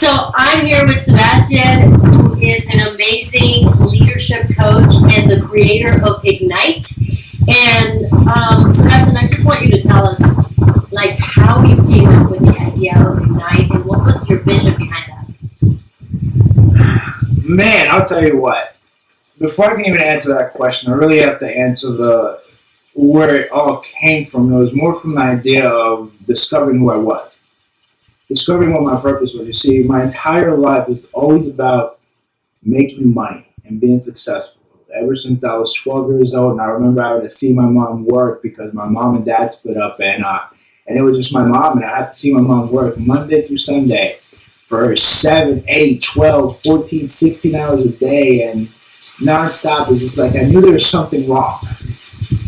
So I'm here with Sebastian, who is an amazing leadership coach and the creator of Ignite. And Sebastian, I just want you to tell us, like, how you came up with the idea of Ignite and what was your vision behind that? Man, I'll tell you what. Before I can even answer that question, I really have to answer where it all came from. It was more from the idea of discovering who I was. Discovering what my purpose was. You see, my entire life was always about making money and being successful. Ever since I was 12 years old, and I remember having to see my mom work because my mom and dad split up, and it was just my mom, and I had to see my mom work Monday through Sunday for 7, 8, 12, 14, 16 hours a day, and nonstop. It's just like I knew there was something wrong,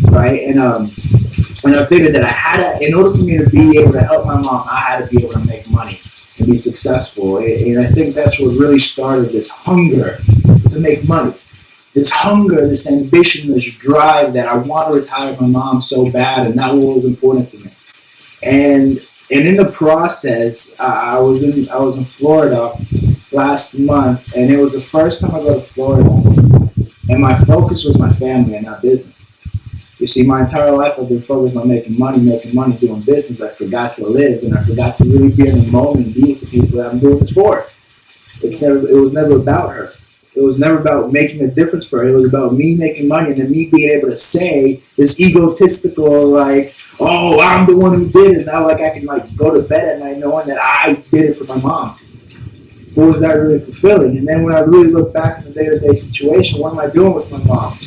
right? And I figured that I had to, in order for me to be able to help my mom, I had to be able to make money and be successful. And I think that's what really started this hunger to make money. This hunger, this ambition, this drive that I want to retire my mom so bad, and that was important to me. And in the process, I was in Florida last month, and it was the first time I go to Florida, and my focus was my family and not business. You see, my entire life I've been focused on making money, doing business. I forgot to live, and I forgot to really be in the moment and be with the people that I'm doing this for. It was never about her. It was never about making a difference for her. It was about me making money and then me being able to say this egotistical, like, oh, I'm the one who did it. Now, like, I can, like, go to bed at night knowing that I did it for my mom. What was that really fulfilling? And then when I really look back in the day-to-day situation, what am I doing with my mom?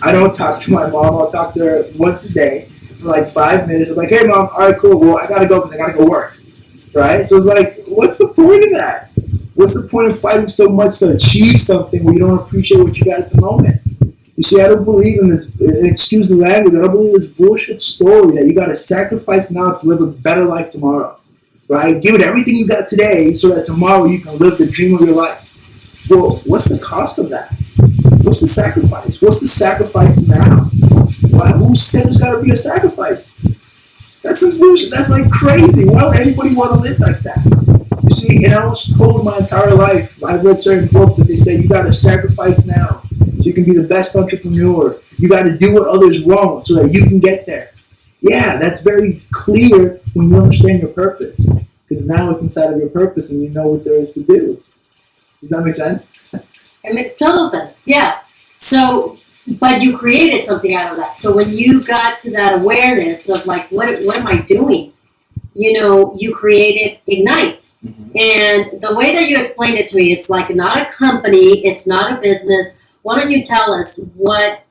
I don't talk to my mom. I'll talk to her once a day for like 5 minutes. I'm like, hey, Mom, all right, cool. Well, I got to go because I got to go work. Right? So it's like, what's the point of that? What's the point of fighting so much to achieve something when you don't appreciate what you got at the moment? You see, I don't believe in this, excuse the language, I don't believe in this bullshit story that you got to sacrifice now to live a better life tomorrow. Right? Give it everything you got today so that tomorrow you can live the dream of your life. Well, what's the cost of that? What's the sacrifice? What's the sacrifice now? Why? Who said there's got to be a sacrifice? That's some bullshit. That's like crazy. Why would anybody want to live like that? You see, and I was told my entire life, I read certain books that they say you got to sacrifice now so you can be the best entrepreneur. You got to do what others won't so that you can get there. Yeah, that's very clear when you understand your purpose, because now it's inside of your purpose and you know what there is to do. Does that make sense? It makes total sense, yeah. So, but you created something out of that. So when you got to that awareness of like, what am I doing? You know, you created Ignite. Mm-hmm. And the way that you explained it to me, it's like not a company, it's not a business. Why don't you tell us what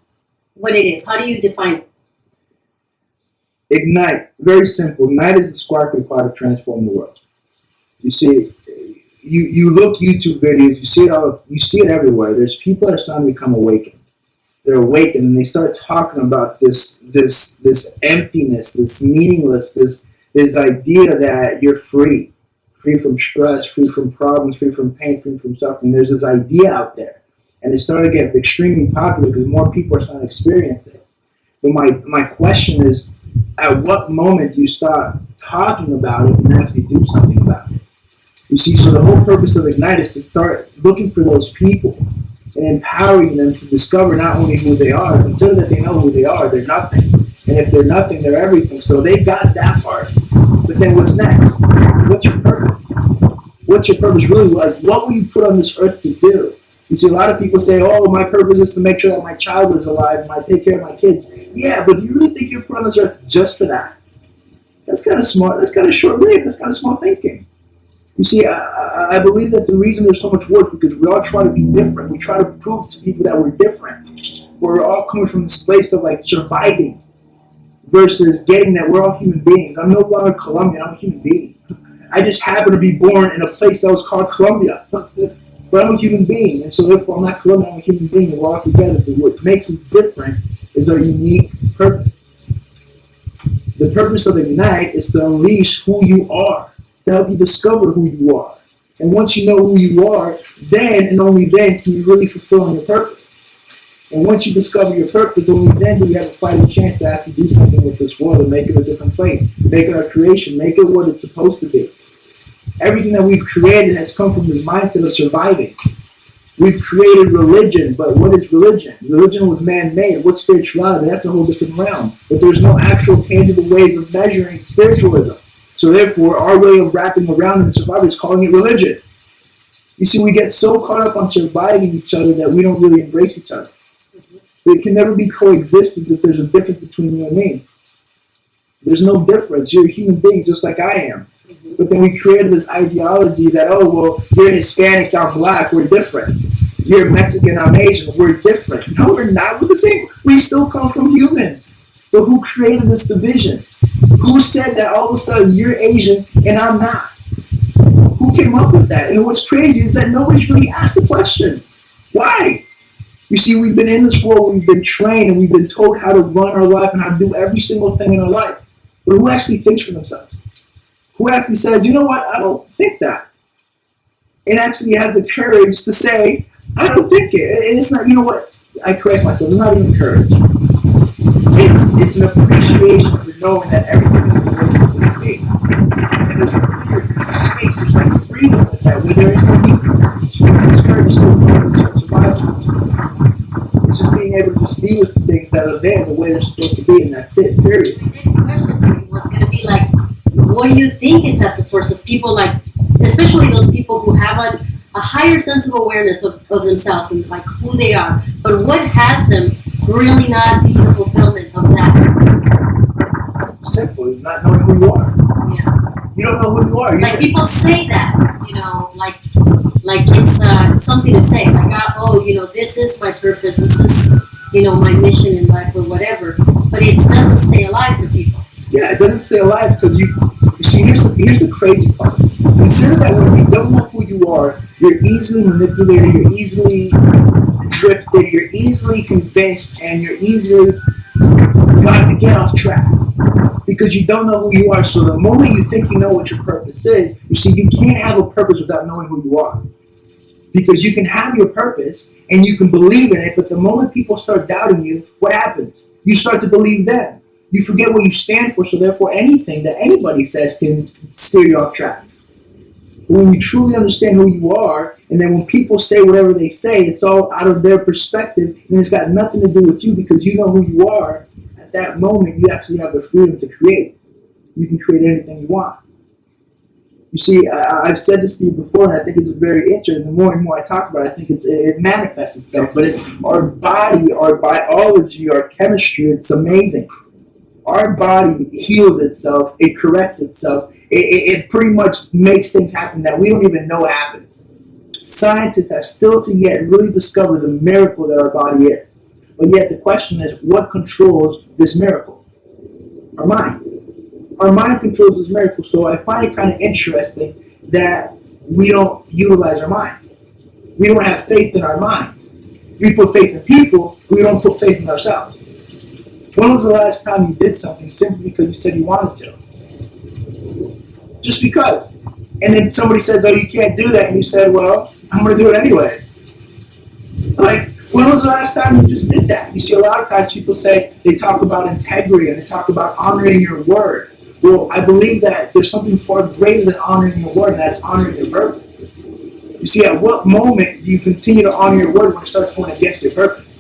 it is? How do you define it? Ignite, very simple. Ignite is the spark required to transform the world. You see, you look YouTube videos, you see it everywhere. There's people that are starting to become awakened. They're awakened and they start talking about this emptiness, this meaningless, this idea that you're free from stress, free from problems, free from pain, free from suffering. There's this idea out there, and it's starting to get extremely popular because more people are starting to experience it. But my question is, at what moment do you start talking about it and actually do something about it? You see, so the whole purpose of Ignite is to start looking for those people and empowering them to discover not only who they are, consider that they know who they are, they're nothing. And if they're nothing, they're everything. So they got that part. But then what's next? What's your purpose? What's your purpose really? Like, what will you put on this earth to do? You see, a lot of people say, oh, my purpose is to make sure that my child is alive and I take care of my kids. Yeah, but do you really think you're put on this earth just for that? That's kind of smart. That's kind of short-lived. That's kind of small thinking. You see, I believe that the reason there's so much work is because we all try to be different. We try to prove to people that we're different. We're all coming from this place of like surviving versus getting that we're all human beings. I'm no longer Colombian. I'm a human being. I just happen to be born in a place that was called Colombia. But I'm a human being. And so therefore I'm not Colombian. I'm a human being. And we're all together. But what makes us different is our unique purpose. The purpose of Ignite is to unleash who you are, to help you discover who you are. And once you know who you are, then and only then can you really fulfill your purpose. And once you discover your purpose, only then do you have a fighting chance to actually do something with this world and make it a different place. Make it our creation. Make it what it's supposed to be. Everything that we've created has come from this mindset of surviving. We've created religion, but what is religion? Religion was man-made. What's spirituality? That's a whole different realm. But there's no actual tangible ways of measuring spiritualism. So therefore, our way of wrapping around in survival is calling it religion. You see, we get so caught up on surviving each other that we don't really embrace each other. There can never be coexistence if there's a difference between you and me. There's no difference. You're a human being just like I am. But then we created this ideology that, oh, well, you're Hispanic, I'm black, we're different. You're Mexican, I'm Asian, we're different. No, we're not. We're the same. We still come from humans. But who created this division? Who said that all of a sudden you're Asian and I'm not? Who came up with that? And what's crazy is that nobody's really asked the question. Why? You see, we've been in this world, we've been trained, and we've been told how to run our life and how to do every single thing in our life. But who actually thinks for themselves? Who actually says, you know what, I don't think that. And actually has the courage to say, I don't think it. And it's not, you know what, I correct myself, it's not even courage. It's an appreciation for knowing that everything is the way it's supposed to be. And there's a clear space, there's like freedom with that, where there is no need for courage. Because courage is still part of survival. It's just being able to just be with things that are there the way they're supposed to be, and that's it, period. The next question to me was going to be like, what do you think is at the source of people like, especially those people who have a higher sense of awareness of themselves and like who they are, but what has them really not be the fulfillment of that? Simple, not knowing who you are. Yeah. You don't know who you are. Like people say that, you know, like it's something to say, like, oh, you know, this is my purpose, this is, you know, my mission in life or whatever, but it doesn't stay alive for people. Yeah, it doesn't stay alive because you see, here's the crazy part. Consider that when you don't know who you are, you're easily manipulated, you're easily drifted, you're easily convinced, and you're easily got to get off track because you don't know who you are. So the moment you think you know what your purpose is, you see, you can't have a purpose without knowing who you are. Because you can have your purpose and you can believe in it, but the moment people start doubting you, what happens? You start to believe them. You forget what you stand for, so therefore anything that anybody says can steer you off track. But when you truly understand who you are, and then when people say whatever they say, it's all out of their perspective, and it's got nothing to do with you because you know who you are, at that moment you actually have the freedom to create. You can create anything you want. You see, I've said this to you before, and I think it's very interesting. The more and more I talk about it, I think it manifests itself. But it's our body, our biology, our chemistry, it's amazing. Our body heals itself, it corrects itself, it pretty much makes things happen that we don't even know happens. Scientists have still to yet really discover the miracle that our body is. But yet the question is, what controls this miracle? Our mind. Our mind controls this miracle, so I find it kind of interesting that we don't utilize our mind. We don't have faith in our mind. We put faith in people, we don't put faith in ourselves. When was the last time you did something simply because you said you wanted to? Just because. And then somebody says, oh, you can't do that, and you said, well, I'm going to do it anyway. Like, when was the last time you just did that? You see, a lot of times people say, they talk about integrity, and they talk about honoring your word. Well, I believe that there's something far greater than honoring your word, and that's honoring your purpose. You see, at what moment do you continue to honor your word when it starts going against your purpose?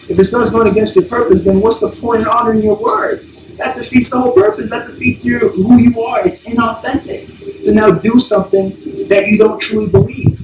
If it starts going against your purpose, then what's the point in honoring your word? That defeats the whole purpose. That defeats who you are. It's inauthentic to now do something that you don't truly believe.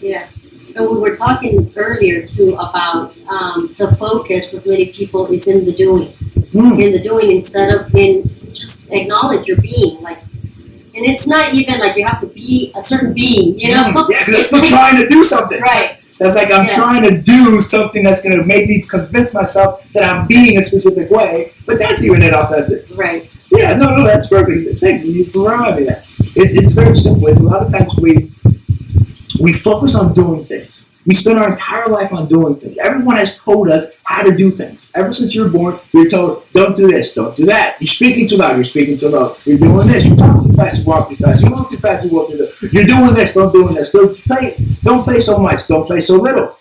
Yeah. And we were talking earlier, too, about the focus of many people is in the doing. In the doing instead of in just acknowledge your being. Like, and it's not even like you have to be a certain being, you know? Yeah, because it's still trying to do something. Right. That's like I'm trying to do something that's going to make me convince myself that I'm being a specific way, but that's even inauthentic. Right. Yeah, no, that's perfect. Thank you. You remind me that. It's very simple. It's a lot of times we focus on doing things. We spend our entire life on doing things. Everyone has told us how to do things. Ever since you're born, you're told, don't do this, don't do that. You're speaking too loud, you're speaking too low. You're doing this, you talk too fast, you walk too fast. You move too fast, you walk too slow. You're doing this, don't do this. Don't play so much, don't play so little.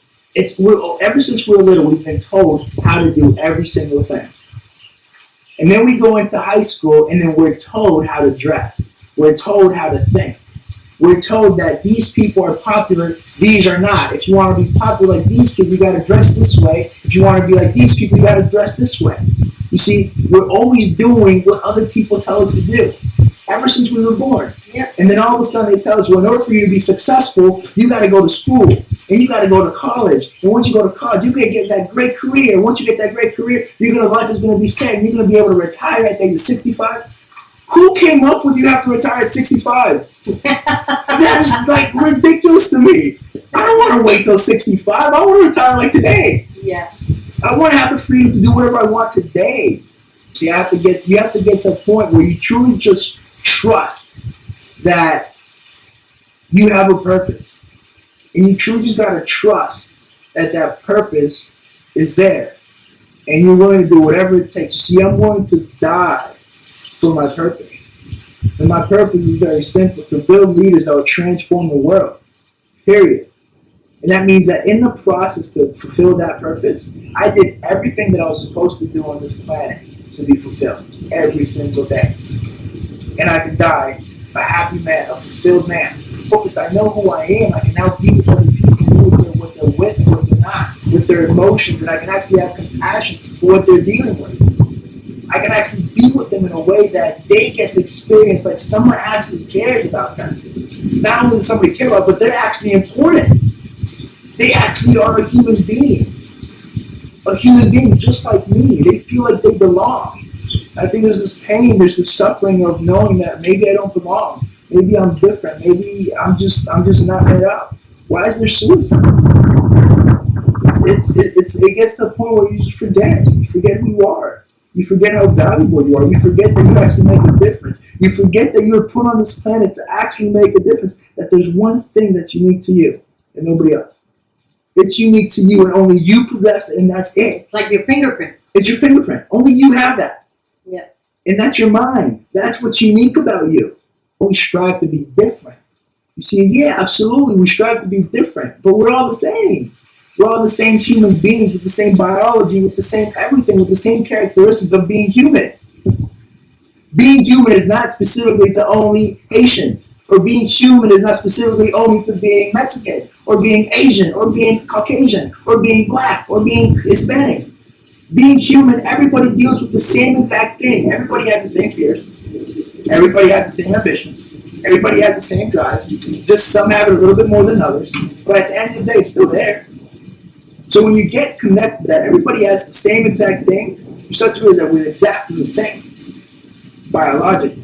Ever since we're little, we've been told how to do every single thing. And then we go into high school, and then we're told how to dress. We're told how to think. We're told that these people are popular, these are not. If you want to be popular like these kids, you got to dress this way. If you want to be like these people, you got to dress this way. You see, we're always doing what other people tell us to do, ever since we were born. Yep. And then all of a sudden they tell us, well, in order for you to be successful, you got to go to school, and you got to go to college. And once you go to college, you can get that great career. Once you get that great career, life is going to be set, and you're going to be able to retire at the age of 65. Who came up with you have to retire at 65? That's like ridiculous to me. I don't want to wait till 65. I want to retire like today. Yeah. I want to have the freedom to do whatever I want today. So you have to get to a point where you truly just trust that you have a purpose. And you truly just got to trust that that purpose is there. And you're willing to do whatever it takes. You see, I'm willing to die for my purpose. And my purpose is very simple, to build leaders that will transform the world. Period. And that means that in the process to fulfill that purpose, I did everything that I was supposed to do on this planet to be fulfilled every single day. And I can die a happy man, a fulfilled man. Focus, I know who I am. I can now be with other people, what they're with and what they're not, with their emotions, and I can actually have compassion for what they're dealing with. I can actually be with them in a way that they get to experience like someone actually cares about them. Not only does somebody care about, but they're actually important. They actually are a human being. A human being just like me. They feel like they belong. I think there's this pain, there's this suffering of knowing that maybe I don't belong. Maybe I'm different. Maybe I'm just not made up. Why is there suicide? It gets to the point where you just forget. You forget who you are. You forget how valuable you are. You forget that you actually make a difference. You forget that you were put on this planet to actually make a difference. That there's one thing that's unique to you and nobody else. It's unique to you and only you possess it, and that's it. It's like your fingerprint. It's your fingerprint. Only you have that. Yeah. And that's your mind. That's what's unique about you. But we strive to be different. You see, yeah, absolutely, we strive to be different, but we're all the same. We're all the same human beings with the same biology, with the same everything, with the same characteristics of being human. Being human is not specifically to only Haitians, or being human is not specifically only to being Mexican, or being Asian, or being Caucasian, or being black, or being Hispanic. Being human, everybody deals with the same exact thing. Everybody has the same fears. Everybody has the same ambitions. Everybody has the same drive. Just some have it a little bit more than others. But at the end of the day, it's still there. So when you get connected that everybody has the same exact things, you start to realize that we're exactly the same biologically.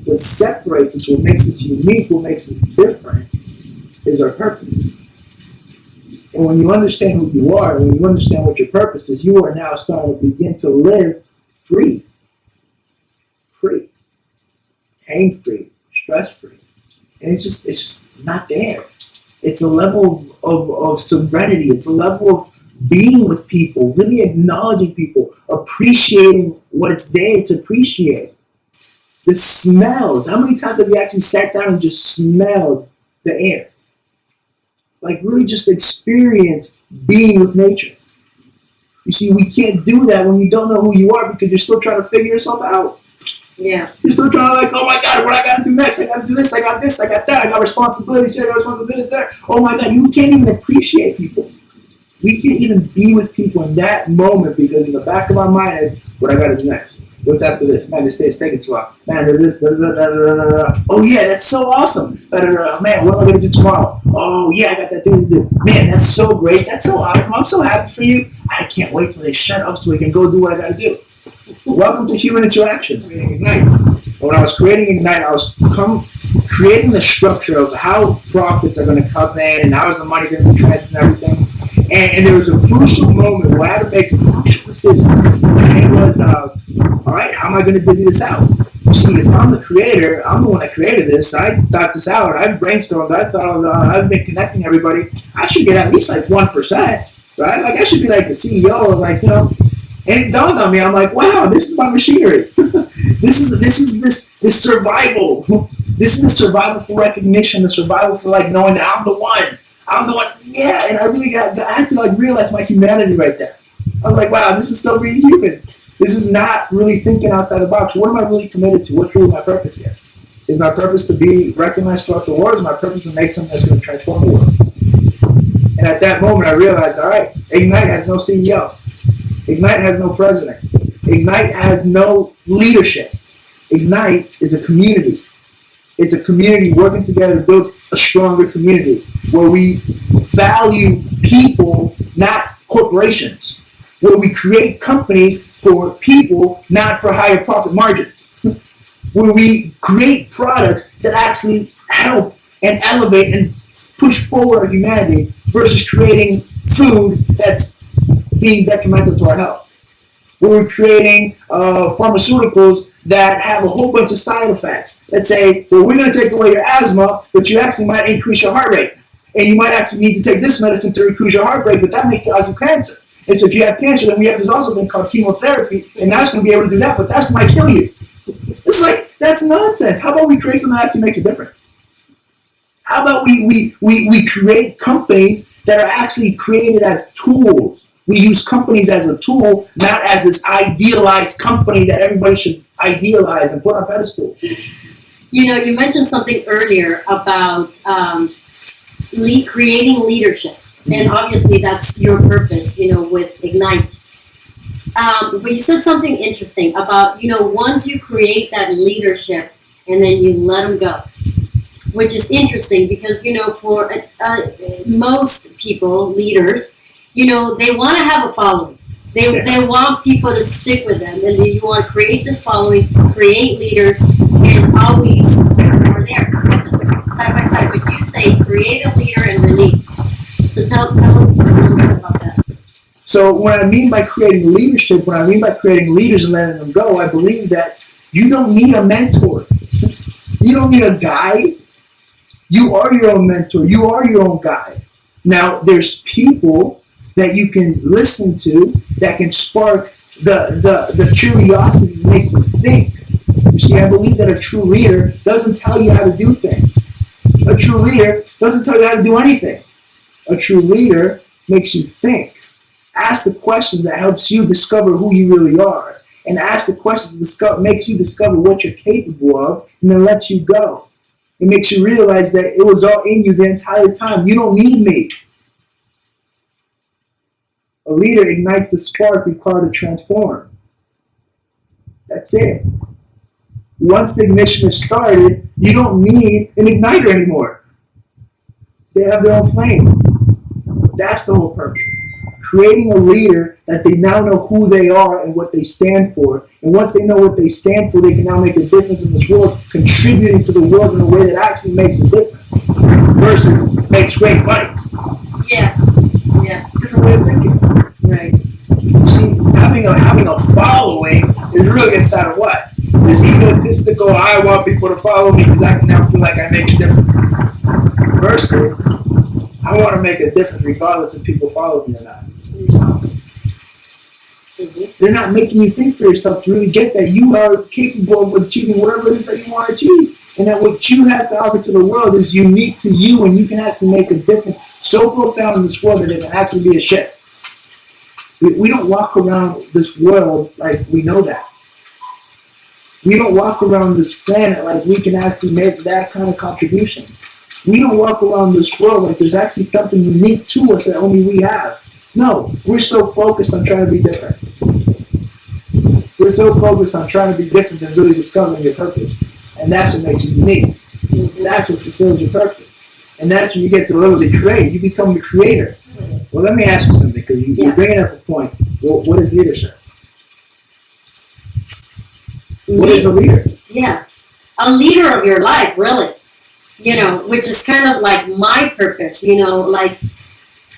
What separates us, what makes us unique, what makes us different is our purpose. And when you understand who you are, when you understand what your purpose is, you are now starting to begin to live free. Free. Pain-free. Stress-free. And it's just not there. It's a level of serenity. It's a level of being with people, really acknowledging people, appreciating what it's there to appreciate. The smells. How many times have you actually sat down and just smelled the air? Like really just experience being with nature. You see, we can't do that when you don't know who you are because you're still trying to figure yourself out. Yeah. You're still trying to like, oh my God, what I got to do next? I got to do this, I got this, I got that, I got responsibilities here, I got responsibilities there. Oh my God, you can't even appreciate people. We can't even be with people in that moment because in the back of our mind, it's what I got to do next. What's after this? Man, this day is taking too long. Man, this, oh yeah, that's so awesome. Man, what am I going to do tomorrow? Oh yeah, I got that thing to do. Man, that's so great. That's so awesome. I'm so happy for you. I can't wait till they shut up so we can go do what I got to do. Welcome to human interaction. Ignite. When I was creating Ignite, I was creating the structure of how profits are going to come in and how is the money going to be transferred and everything. And there was a crucial moment where I had to make a crucial decision. And it was, all right, how am I going to divvy this out? You see, if I'm the creator, I'm the one that created this. I thought this out. I brainstormed. I thought I've been connecting everybody. I should get at least like 1%, right? Like I should be like the CEO of like, you know. And it dawned on me. I'm like, wow, this is my machinery. This is survival. This is the survival for recognition. The survival for like knowing that I'm the one. I'm the one. Yeah, and I had to like realize my humanity right there. I was like, wow, this is so being human. This is not really thinking outside the box. What am I really committed to? What's really my purpose here? Is my purpose to be recognized throughout the world? Is my purpose to make something that's going to transform the world? And at that moment, I realized, all right, Ignite has no CEO. Ignite has no president. Ignite has no leadership. Ignite is a community. It's a community working together to build a stronger community where we value people, not corporations. Where we create companies for people, not for higher profit margins. Where we create products that actually help and elevate and push forward our humanity versus creating food that's being detrimental to our health. Where we're creating pharmaceuticals that have a whole bunch of side effects that say, well, we're going to take away your asthma, but you actually might increase your heart rate. And you might actually need to take this medicine to increase your heart rate, but that may cause you cancer. And so if you have cancer, then we have this also thing called chemotherapy, and that's going to be able to do that, but that's might kill you. It's like, that's nonsense. How about we create something that actually makes a difference? How about we create companies that are actually created as tools? We use companies as a tool, not as this idealized company that everybody should idealize and put on a pedestal. You know, you mentioned something earlier about creating leadership. And obviously that's your purpose, you know, with Ignite. But you said something interesting about, you know, once you create that leadership and then you let them go, which is interesting because, you know, for most people, leaders, you know, they want to have a following. They want people to stick with them. And you want to create this following, create leaders, and always are there with them, side by side. But you say create a leader and release. So tell us a little bit about that. So what I mean by creating leadership, what I mean by creating leaders and letting them go, I believe that you don't need a mentor. You don't need a guide. You are your own mentor. You are your own guide. Now, there's people that you can listen to that can spark the curiosity to make you think. You see, I believe that a true leader doesn't tell you how to do things. A true leader doesn't tell you how to do anything. A true leader makes you think. Ask the questions that helps you discover who you really are. And ask the questions that makes you discover what you're capable of, and then lets you go. It makes you realize that it was all in you the entire time. You don't need me. A leader ignites the spark required to transform. That's it. Once the ignition is started, you don't need an igniter anymore. They have their own flame. That's the whole purpose. Creating a leader that they now know who they are and what they stand for. And once they know what they stand for, they can now make a difference in this world, contributing to the world in a way that actually makes a difference. Versus makes great money. Yeah. Yeah. Different way of thinking. Right. See, having a following is really inside of what? This egotistical, I want people to follow me because I can now feel like I make a difference. Versus, I want to make a difference regardless if people follow me or not. Mm-hmm. They're not making you think for yourself to really get that you are capable of achieving whatever it is that you want to achieve. And that what you have to offer to the world is unique to you and you can actually make a difference so profound in this world that it can actually be a shift. We don't walk around this world like we know that. We don't walk around this planet like we can actually make that kind of contribution. We don't walk around this world like there's actually something unique to us that only we have. No, we're so focused on trying to be different. We're so focused on trying to be different than really discovering your purpose. And that's what makes you unique. That's what fulfills your purpose. And that's when you get to the level to create. You become the creator. Well, let me ask you something, because you're bringing up a point. Well, what is leadership? What is a leader? Yeah. A leader of your life, really. You know, which is kind of like my purpose, you know, like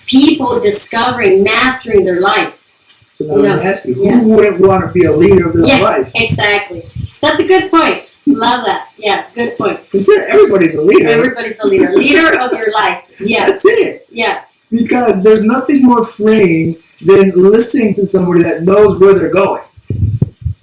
people discovering, mastering their life. So now let me ask you, who wouldn't want to be a leader of their life? Exactly. That's a good point. Love that. Yeah, good point. Consider everybody's a leader. Everybody's a leader. Leader of your life. Yeah. That's it. Yeah. Because there's nothing more freeing than listening to somebody that knows where they're going.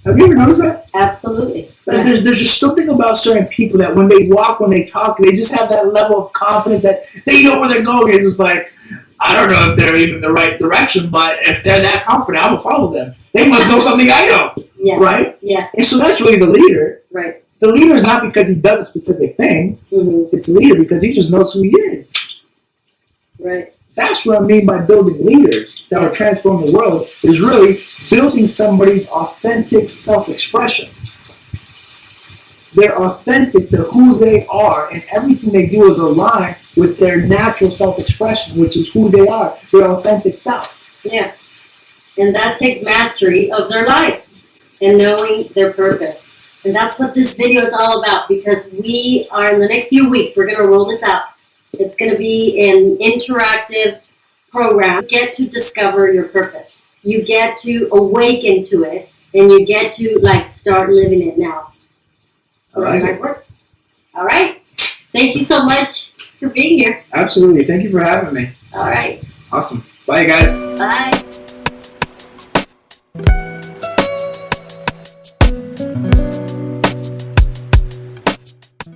Have you ever noticed that? Absolutely. Like there's just something about certain people that when they walk, when they talk, they just have that level of confidence that they know where they're going. It's just like, I don't know if they're even in the right direction, but if they're that confident, I will follow them. They must know something I know. Yeah. Right? Yeah. And so that's really the leader. Right. The leader is not because he does a specific thing. Mm-hmm. It's a leader because he just knows who he is. Right. That's what I mean by building leaders that will transform the world, is really building somebody's authentic self-expression. They're authentic to who they are, and everything they do is aligned with their natural self-expression, which is who they are, their authentic self. Yeah. And that takes mastery of their life and knowing their purpose. And that's what this video is all about, because we are, in the next few weeks, we're going to roll this out. It's going to be an interactive program. You get to discover your purpose. You get to awaken to it, and you get to start living it now. So that might work. All right. Thank you so much for being here. Absolutely. Thank you for having me. All right. Awesome. Bye, guys. Bye.